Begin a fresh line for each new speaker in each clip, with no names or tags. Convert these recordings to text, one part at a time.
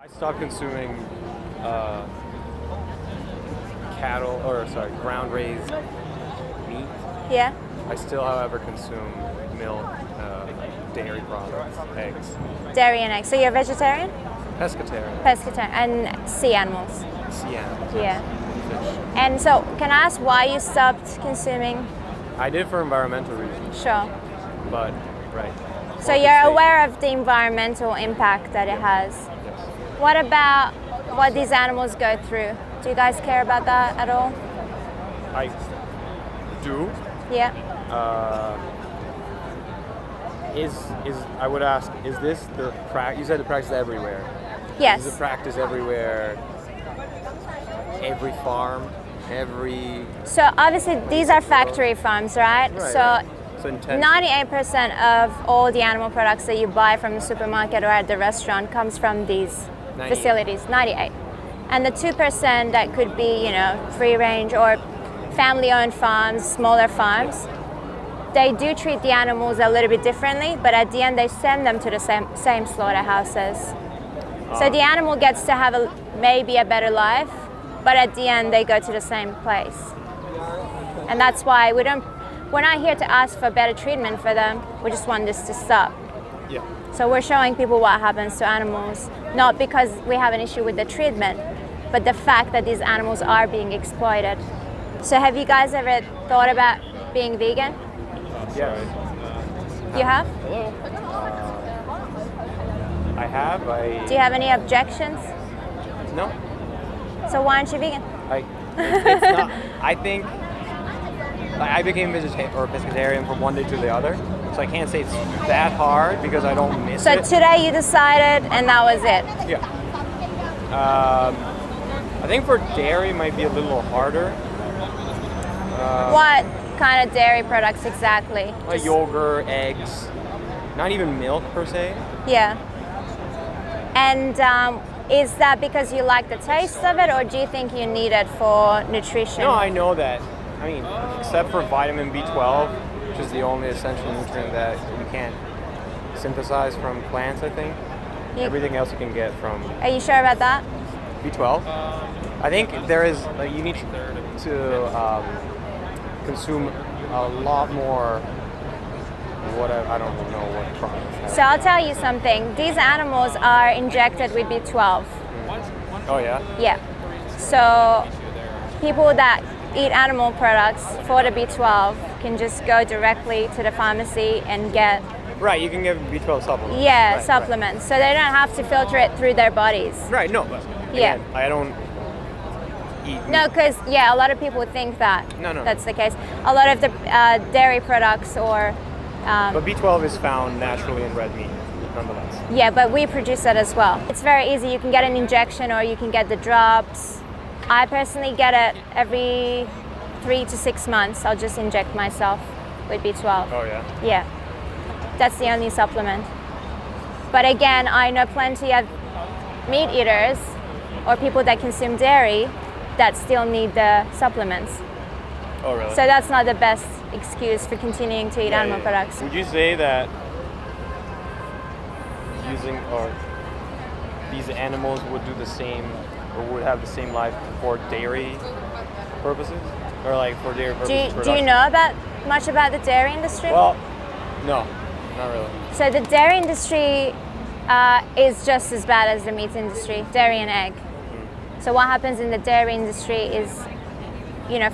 I stopped consuming ground raised meat.
Yeah.
I still, however, consume milk, dairy products, eggs.
Dairy and eggs. So you're a vegetarian?
Pescatarian.
Pescatarian. And sea animals?
Sea animals.
Yeah.
Fish.
And so can I ask why you stopped consuming?
I did for environmental reasons,
Sure.
but, right.
So you're aware of the environmental impact that it has.
Yes.
What about what these animals go through? Do you guys care about that at all?
I do.
Yeah.
I would ask, is this the practice? You said the practice everywhere.
Yes.
Is the practice everywhere? Every farm, every.
So obviously these are factory farms, right?
Right,
So
right. So intense.
98% of all the animal products that you buy from the supermarket or at the restaurant comes from these
98.
facilities. 98. And the 2% that could be, free range or family-owned farms, smaller farms, they do treat the animals a little bit differently, but at the end they send them to the same slaughterhouses. So the animal gets to have maybe a better life, but at the end they go to the same place. And that's why we're not here to ask for better treatment for them, we just want this to stop.
Yeah.
So we're showing people what happens to animals, not because we have an issue with the treatment, but the fact that these animals are being exploited. So have you guys ever thought about being vegan?
Yes.
You have?
Hello. I have.
Do you have any objections?
No.
So why aren't you vegan?
It's not. I think I became vegetarian or pescatarian from one day to the other, so I can't say it's that hard because I don't miss
So
it.
today you decided and that was it?
Yeah. I think for dairy might be a little harder.
What kind of dairy products exactly?
Like yogurt, eggs, not even milk per se.
Yeah. And is that because you like the taste of it, or do you think you need it for nutrition?
No, I know that. I mean, except for vitamin B12, which is the only essential nutrient that you can't synthesize from plants, I think. Everything else you can get from
Are you sure about that?
B12. I think there is, you need to consume a lot more, I don't know what products.
So I'll tell you something. These animals are injected with B12.
Oh yeah?
Yeah. So people that eat animal products for the B12 can just go directly to the pharmacy and get
Right, you can get B12 supplements.
Yeah,
Right,
supplements. So they don't have to filter it through their bodies.
Right, no, but
Yeah.
again, I don't eat
No, because a lot of people think that
No.
that's the case. A lot of the dairy products or
But B12 is found naturally in red meat, nonetheless.
but we produce it as well. It's very easy. You can get an injection or you can get the drops. I personally get it every 3 to 6 months. I'll just inject myself with B12.
Oh yeah?
Yeah, that's the only supplement. But again, I know plenty of meat eaters or people that consume dairy that still need the supplements.
Oh really?
So that's not the best excuse for continuing to eat animal products.
Would you say that these animals would do the same or would have the same life for dairy purposes? Or like for dairy purposes?
Do you know much about the dairy industry?
Well, no, not really.
So the dairy industry is just as bad as the meat industry, dairy and egg. So what happens in the dairy industry is,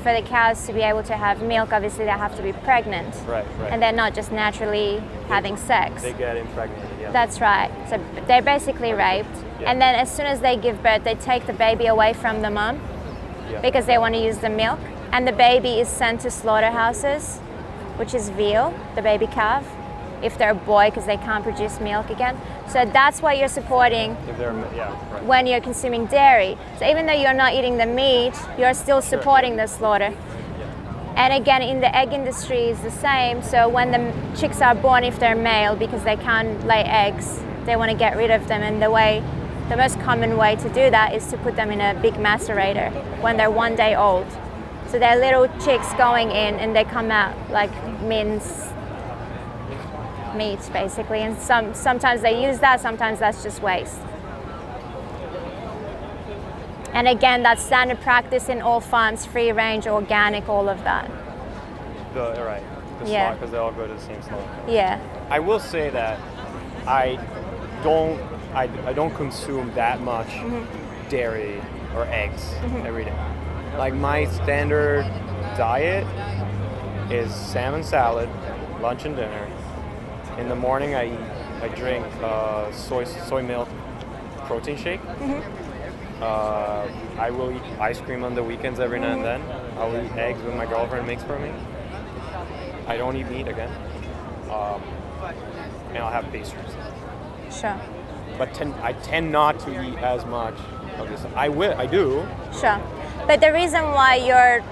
for the cows to be able to have milk, obviously they have to be pregnant.
Right.
And they're not just naturally having sex.
They get impregnated, yeah.
That's right. So they're basically raped.
Yeah.
And then as soon as they give birth, they take the baby away from the mom because they want to use the milk. And the baby is sent to slaughterhouses, which is veal, the baby calf, if they're a boy because they can't produce milk again. So that's what you're supporting when you're consuming dairy. So even though you're not eating the meat, you're still supporting the slaughter. And again, in the egg industry is the same. So when the chicks are born, if they're male, because they can't lay eggs, they want to get rid of them. And the most common way to do that is to put them in a big macerator when they're 1 day old. So they're little chicks going in and they come out like mince meat basically. And sometimes they use that, sometimes that's just waste. And again, that's standard practice in all farms, free range, organic, all of that.
Right. The
Yeah.
slot, because they all go to the same slot.
Yeah.
I will say that I don't consume that much dairy or eggs every day. Like my standard diet is salmon salad, lunch and dinner. In the morning, I drink soy milk protein shake. I will eat ice cream on the weekends every now and then. I'll eat eggs when my girlfriend makes for me. I don't eat meat again. And I'll have pastries.
Sure.
But I tend not to eat as much of this. I do.
Sure. But the reason why you're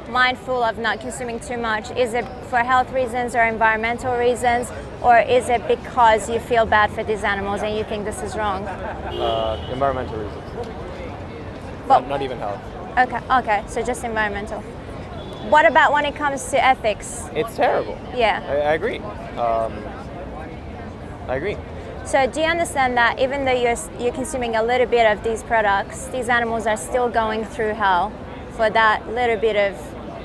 mindful of not consuming too much, is it for health reasons or environmental reasons, or is it because you feel bad for these animals and you think this is wrong?
Environmental reasons.
Well,
Not even health.
Okay, so just environmental. What about when it comes to ethics?
It's terrible.
Yeah.
I agree. I agree.
So do you understand that even though you're consuming a little bit of these products, these animals are still going through hell for that little bit of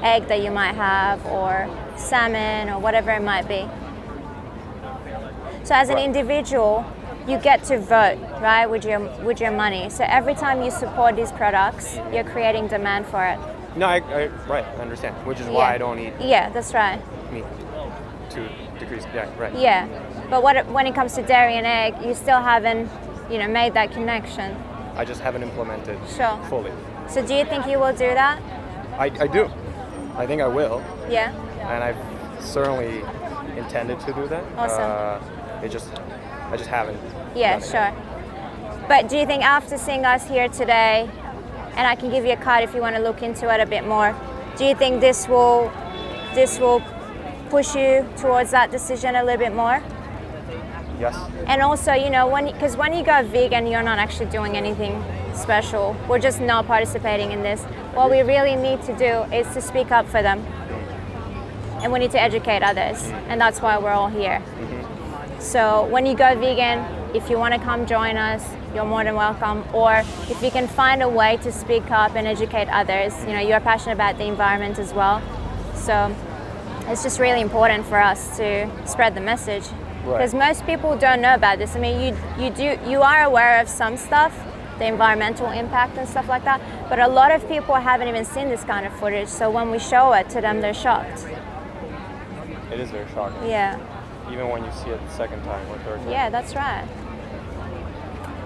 egg that you might have, or salmon, or whatever it might be? So as an individual, you get to vote, right, with your money. So every time you support these products, you're creating demand for it.
No, I understand. Which is why I don't eat
Yeah, that's right.
meat to decrease. Yeah, right.
Yeah, but when it comes to dairy and egg, you still haven't, made that connection.
I just haven't implemented
Sure.
fully.
So do you think you will do that?
I do. I think I will,
Yeah.
and I've certainly intended to do that.
Awesome.
I just haven't.
Yeah,
done it.
sure. But do you think after seeing us here today, and I can give you a card if you want to look into it a bit more, do you think this will push you towards that decision a little bit more?
Yes.
And also, because when you go vegan, you're not actually doing anything special. We're just not participating in this. What we really need to do is to speak up for them. And we need to educate others. And that's why we're all here. So when you go vegan, if you want to come join us, you're more than welcome. Or if you can find a way to speak up and educate others, you're passionate about the environment as well. So it's just really important for us to spread the message. Because most people don't know about this. I mean, you are aware of some stuff, the environmental impact and stuff like that, but a lot of people haven't even seen this kind of footage. So when we show it to them, they're shocked.
It is very shocking.
Yeah.
Even when you see it the second time or third time.
Yeah, that's right.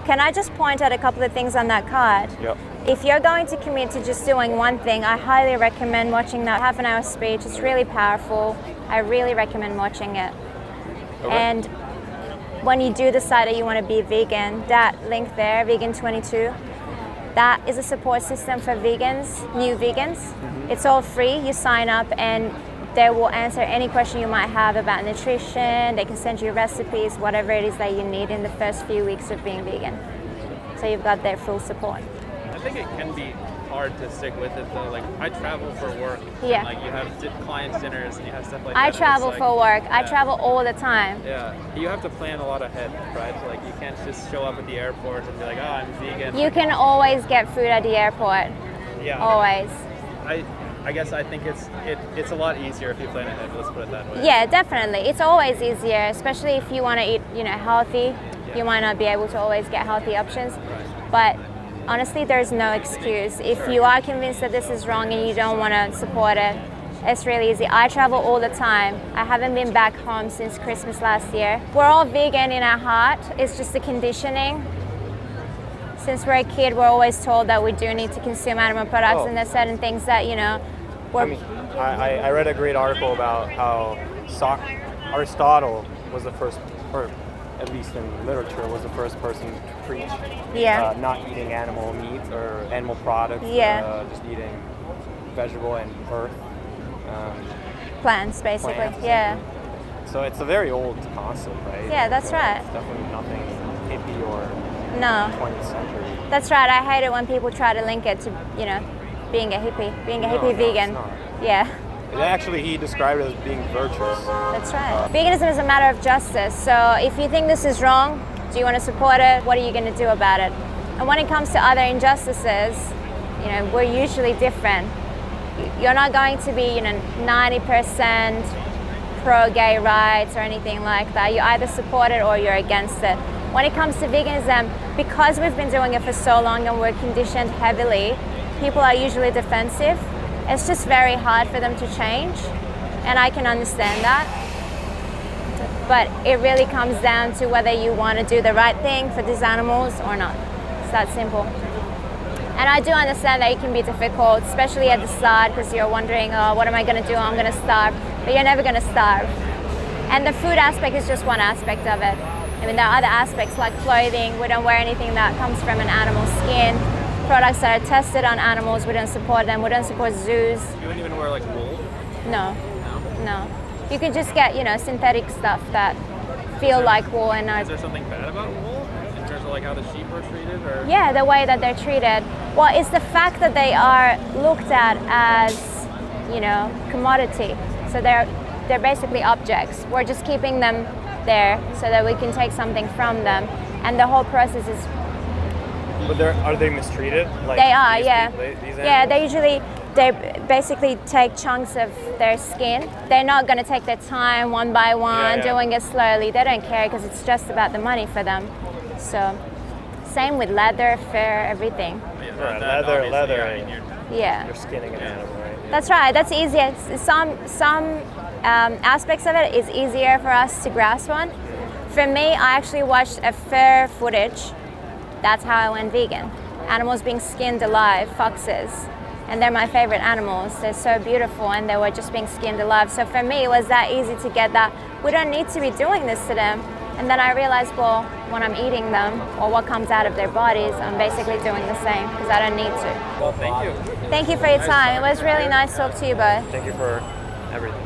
Can I just point out a couple of things on that card?
Yep.
If you're going to commit to just doing one thing, I highly recommend watching that half-an-hour speech. It's really powerful. I really recommend watching it.
Okay.
And when you do decide that you want to be vegan, that link there, Vegan22, that is a support system for vegans, new vegans. It's all free. You sign up and they will answer any question you might have about nutrition. They can send you recipes, whatever it is that you need in the first few weeks of being vegan. So you've got their full support.
I think it can be hard to stick with it though. Like I travel for work.
Yeah.
And, like you have clients dinners and you have stuff like
I
that.
travel for work. I travel all the time.
Yeah. You have to plan a lot ahead, right? Like you can't just show up at the airport and be like, oh, I'm vegan.
You can always get food at the airport.
Yeah.
Always.
I guess I think it's a lot easier if you plan ahead. Let's put it that way.
Yeah, definitely. It's always easier, especially if you want to eat, healthy. You might not be able to always get healthy options, but honestly, there's no excuse. If you are convinced that this is wrong and you don't want to support it, it's really easy. I travel all the time. I haven't been back home since Christmas last year. We're all vegan in our heart. It's just the conditioning. Since we're a kid, we're always told that we do need to consume animal products, and there's certain things that,
I read a great article about how Aristotle was the first, or at least in literature, was the first person to preach not eating animal meat or animal products, just eating vegetable and earth.
Plants, basically,
plants. So it's a very old concept, right?
Yeah, that's right.
It's definitely nothing hippie or 20th century.
That's right. I hate it when people try to link it to, being a hippie, hippie vegan.
It's not.
Yeah.
Actually, he described it as being virtuous.
That's right. Veganism is a matter of justice. So if you think this is wrong, do you want to support it? What are you going to do about it? And when it comes to other injustices, we're usually different. You're not going to be 90% pro-gay rights or anything like that. You either support it or you're against it. When it comes to veganism, because we've been doing it for so long and we're conditioned heavily, people are usually defensive. It's just very hard for them to change, and I can understand that. But it really comes down to whether you want to do the right thing for these animals or not. It's that simple. And I do understand that it can be difficult, especially at the start, because you're wondering, oh, what am I going to do? I'm going to starve. But you're never going to starve. And the food aspect is just one aspect of it. I mean, there are other aspects like clothing. We don't wear anything that comes from an animal skin. Products that are tested on animals, we don't support them. We don't support zoos.
You wouldn't even wear like wool?
No. You can just get, synthetic stuff that feel like wool and
Is there something bad about wool in terms of like how the sheep are treated, or?
Yeah, the way that they're treated. Well, it's the fact that they are looked at as, commodity. So they're basically objects. We're just keeping them there so that we can take something from them, and the whole process is.
But are they mistreated? Like
they are,
these
yeah.
People, these
Yeah, they basically take chunks of their skin. They're not going to take their time one by one, doing it slowly. They don't care because it's just about the money for them. So, same with leather, fur, everything.
Yeah,
leather.
Yeah.
You're skinning an animal, right? Yeah.
That's right. That's easier. Some aspects of it is easier for us to grasp on. For me, I actually watched a fur footage. That's how I went vegan. Animals being skinned alive, foxes. And they're my favorite animals. They're so beautiful, and they were just being skinned alive. So for me, it was that easy to get that we don't need to be doing this to them. And then I realized, well, when I'm eating them or what comes out of their bodies, I'm basically doing the same because I don't need to.
Well, thank you.
Thank you for your time. It was really nice to talk to you both.
Thank you for everything.